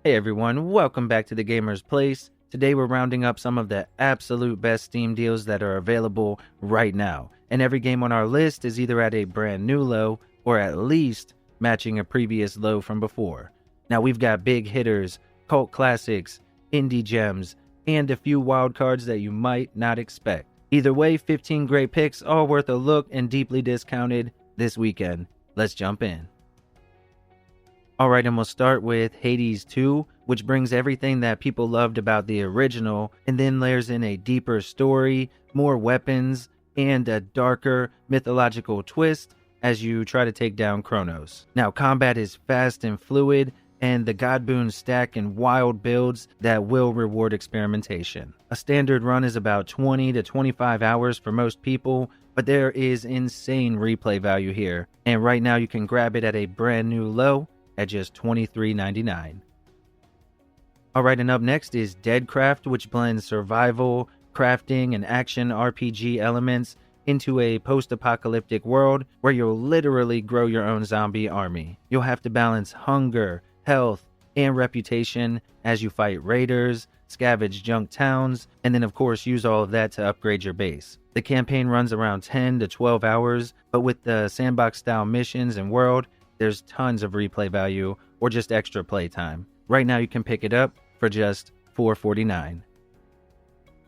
Hey everyone, welcome back to the Gamer's Place. Today we're rounding up some of the absolute best Steam deals that are available right now. And every game on our list is either at a brand new low or at least matching a previous low from before. Now we've got big hitters, cult classics, indie gems, and a few wild cards that you might not expect. Either way, 15 great picks, all worth a look and deeply discounted this weekend. Let's jump in. Alright, and we'll start with Hades 2, which brings everything that people loved about the original and then layers in a deeper story, more weapons, and a darker mythological twist as you try to take down Kronos. Now, combat is fast and fluid, and the God Boons stack in wild builds that will reward experimentation. A standard run is about 20 to 25 hours for most people, but there is insane replay value here, and right now you can grab it at a brand new low at just $23.99. Alright, and up next is Deadcraft, which blends survival, crafting, and action RPG elements into a post-apocalyptic world where you'll literally grow your own zombie army. You'll have to balance hunger, health, and reputation as you fight raiders, scavenge junk towns, and then of course use all of that to upgrade your base. The campaign runs around 10 to 12 hours, but with the sandbox-style missions and world, there's tons of replay value or just extra playtime. Right now you can pick it up for just $4.49.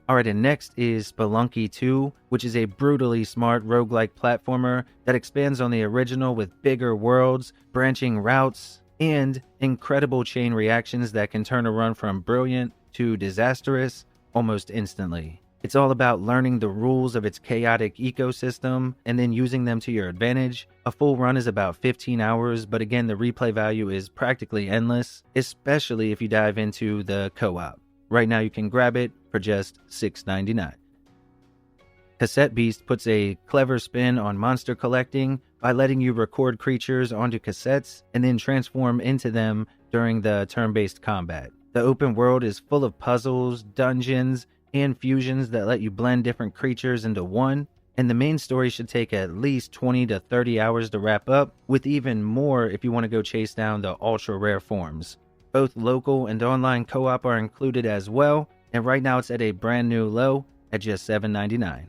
Alright, and next is Spelunky 2, which is a brutally smart roguelike platformer that expands on the original with bigger worlds, branching routes, and incredible chain reactions that can turn a run from brilliant to disastrous almost instantly. It's all about learning the rules of its chaotic ecosystem and then using them to your advantage. A full run is about 15 hours, but again, the replay value is practically endless, especially if you dive into the co-op. Right now you can grab it for just $6.99. Cassette Beasts puts a clever spin on monster collecting by letting you record creatures onto cassettes and then transform into them during the turn-based combat. The open world is full of puzzles, dungeons, and fusions that let you blend different creatures into one, and the main story should take at least 20 to 30 hours to wrap up, with even more if you want to go chase down the ultra rare forms. Both local and online co-op are included as well, and right now it's at a brand new low at just $7.99.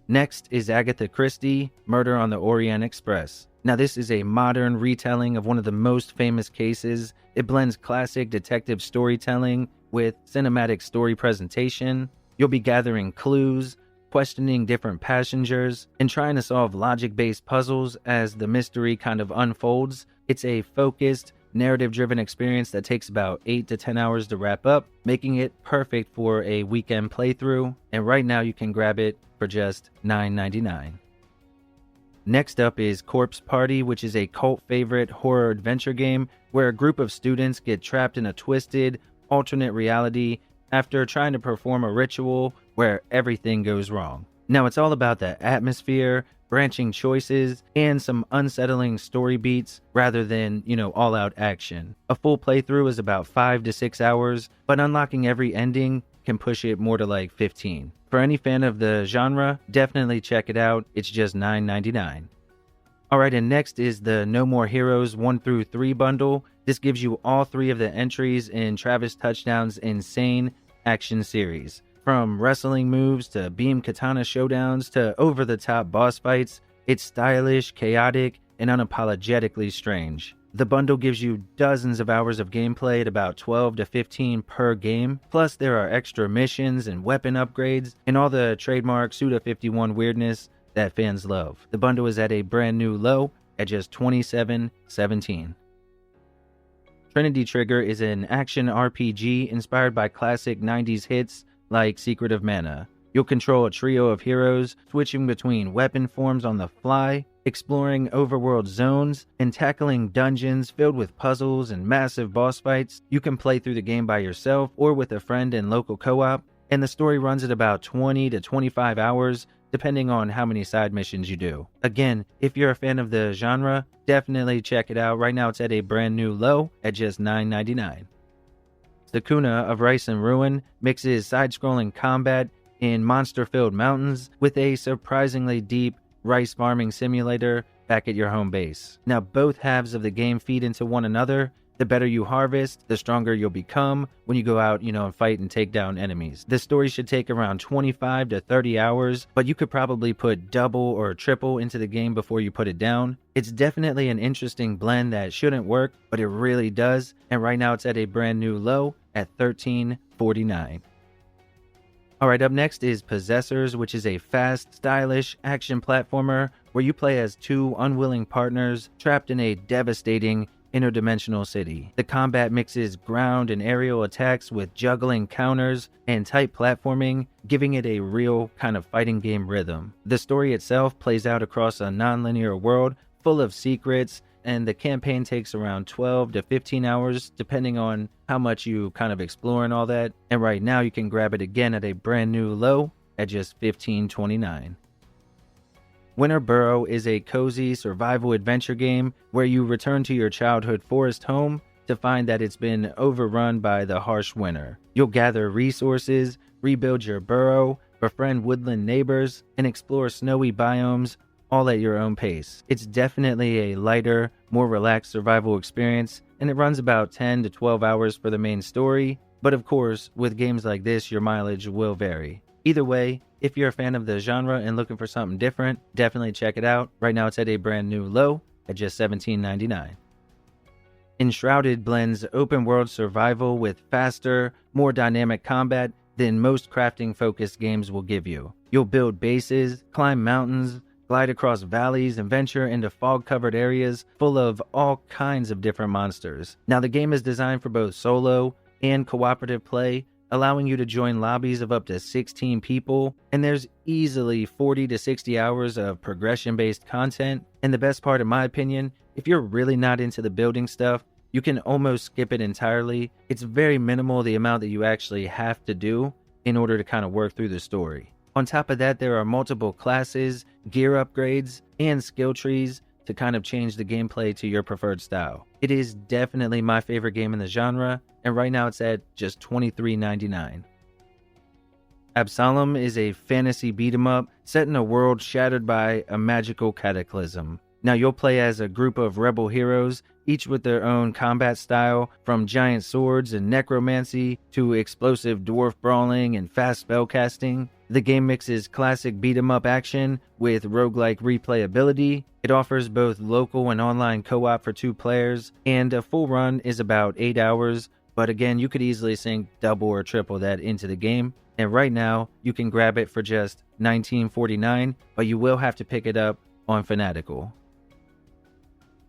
Next is Agatha Christie, Murder on the Orient Express. Now this is a modern retelling of one of the most famous cases. It blends classic detective storytelling with cinematic story presentation. You'll be gathering clues, questioning different passengers, and trying to solve logic-based puzzles as the mystery kind of unfolds. It's a focused, narrative-driven experience that takes about 8 to 10 hours to wrap up, making it perfect for a weekend playthrough, and right now you can grab it for just $9.99. Next up is Corpse Party, which is a cult favorite horror adventure game where a group of students get trapped in a twisted, alternate reality after trying to perform a ritual where everything goes wrong. Now it's all about the atmosphere, branching choices, and some unsettling story beats rather than, all-out action. A full playthrough is about 5 to 6 hours, but unlocking every ending can push it more to like 15. For any fan of the genre, definitely check it out. It's just $9.99. Alright, and next is the No More Heroes 1 through 3 bundle. This gives you all 3 of the entries in Travis Touchdown's insane action series. From wrestling moves to beam katana showdowns to over-the-top boss fights, it's stylish, chaotic, and unapologetically strange. The bundle gives you dozens of hours of gameplay at about 12 to 15 per game, plus there are extra missions and weapon upgrades, and all the trademark Suda51 weirdness that fans love. The bundle is at a brand new low at just $27.17. Trinity Trigger is an action RPG inspired by classic 90s hits like Secret of Mana. You'll control a trio of heroes, switching between weapon forms on the fly, exploring overworld zones, and tackling dungeons filled with puzzles and massive boss fights. You can play through the game by yourself or with a friend in local co-op, and the story runs at about 20 to 25 hours, depending on how many side missions you do. Again, if you're a fan of the genre, definitely check it out. Right now it's at a brand new low at just $9.99. Sakuna of Rice and Ruin mixes side-scrolling combat in monster-filled mountains with a surprisingly deep rice farming simulator back at your home base. Now both halves of the game feed into one another, The better you harvest, the stronger you'll become when you go out, and fight and take down enemies. This story should take around 25 to 30 hours, but you could probably put double or triple into the game before you put it down. It's definitely an interesting blend that shouldn't work, but it really does, and right now it's at a brand new low at $13.49. Alright, up next is Possessors, which is a fast, stylish action platformer where you play as two unwilling partners trapped in a devastating interdimensional city. The combat mixes ground and aerial attacks with juggling counters and tight platforming, giving it a real kind of fighting game rhythm. The story itself plays out across a non-linear world full of secrets, and the campaign takes around 12 to 15 hours depending on how much you kind of explore and all that. And right now you can grab it again at a brand new low at just $15.29. Winter Burrow is a cozy survival adventure game where you return to your childhood forest home to find that it's been overrun by the harsh winter. You'll gather resources, rebuild your burrow, befriend woodland neighbors, and explore snowy biomes all at your own pace. It's definitely a lighter, more relaxed survival experience, and it runs about 10 to 12 hours for the main story, but of course, with games like this, your mileage will vary. Either way, if you're a fan of the genre and looking for something different, definitely check it out. Right now it's at a brand new low at just $17.99. Enshrouded blends open world survival with faster, more dynamic combat than most crafting focused games will give you. You'll build bases, climb mountains, glide across valleys, and venture into fog-covered areas full of all kinds of different monsters. Now the game is designed for both solo and cooperative play, allowing you to join lobbies of up to 16 people, and there's easily 40 to 60 hours of progression-based content. And the best part, in my opinion, if you're really not into the building stuff, you can almost skip it entirely. It's very minimal the amount that you actually have to do in order to kind of work through the story. On top of that, there are multiple classes, gear upgrades, and skill trees to kind of change the gameplay to your preferred style. It is definitely my favorite game in the genre, and right now it's at just $23.99. Absolum is a fantasy beat-em-up set in a world shattered by a magical cataclysm. Now you'll play as a group of rebel heroes, each with their own combat style, from giant swords and necromancy to explosive dwarf brawling and fast spellcasting. The game mixes classic beat-em-up action with roguelike replayability. It offers both local and online co-op for 2 players, and a full run is about 8 hours, but again, you could easily sink double or triple that into the game. And right now, you can grab it for just $19.49, but you will have to pick it up on Fanatical.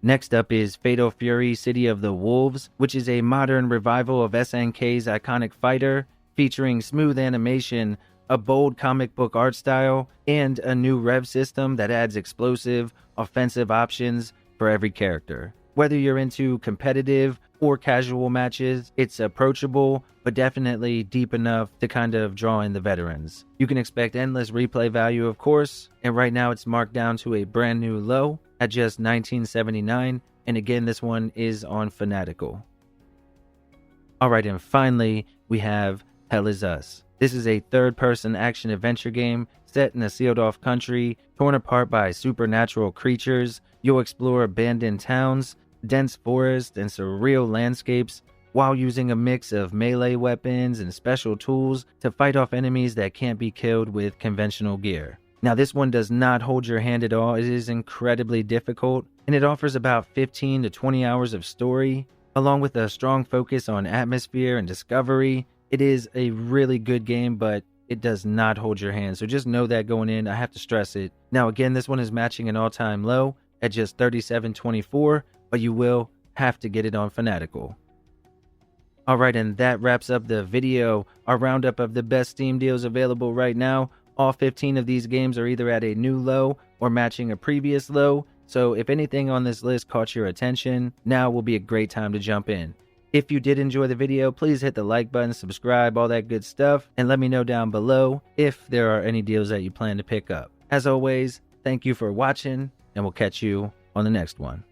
Next up is Fatal Fury City of the Wolves, which is a modern revival of SNK's iconic fighter, featuring smooth animation, a bold comic book art style, and a new rev system that adds explosive, offensive options for every character. Whether you're into competitive or casual matches, it's approachable, but definitely deep enough to kind of draw in the veterans. You can expect endless replay value, of course, and right now it's marked down to a brand new low at just $19.79, and again, this one is on Fanatical. Alright, and finally, we have Hell Is Us. This is a third-person action-adventure game set in a sealed-off country, torn apart by supernatural creatures. You'll explore abandoned towns, dense forests, and surreal landscapes, while using a mix of melee weapons and special tools to fight off enemies that can't be killed with conventional gear. Now, this one does not hold your hand at all. It is incredibly difficult, and it offers about 15 to 20 hours of story, along with a strong focus on atmosphere and discovery. It is a really good game, but it does not hold your hand, so just know that going in. I have to stress it. Now, again, this one is matching an all-time low at just $37.24, but you will have to get it on Fanatical. Alright, and that wraps up the video, our roundup of the best Steam deals available right now. All 15 of these games are either at a new low or matching a previous low, so if anything on this list caught your attention, now will be a great time to jump in. If you did enjoy the video, please hit the like button, subscribe, all that good stuff, and let me know down below if there are any deals that you plan to pick up. As always, thank you for watching, and we'll catch you on the next one.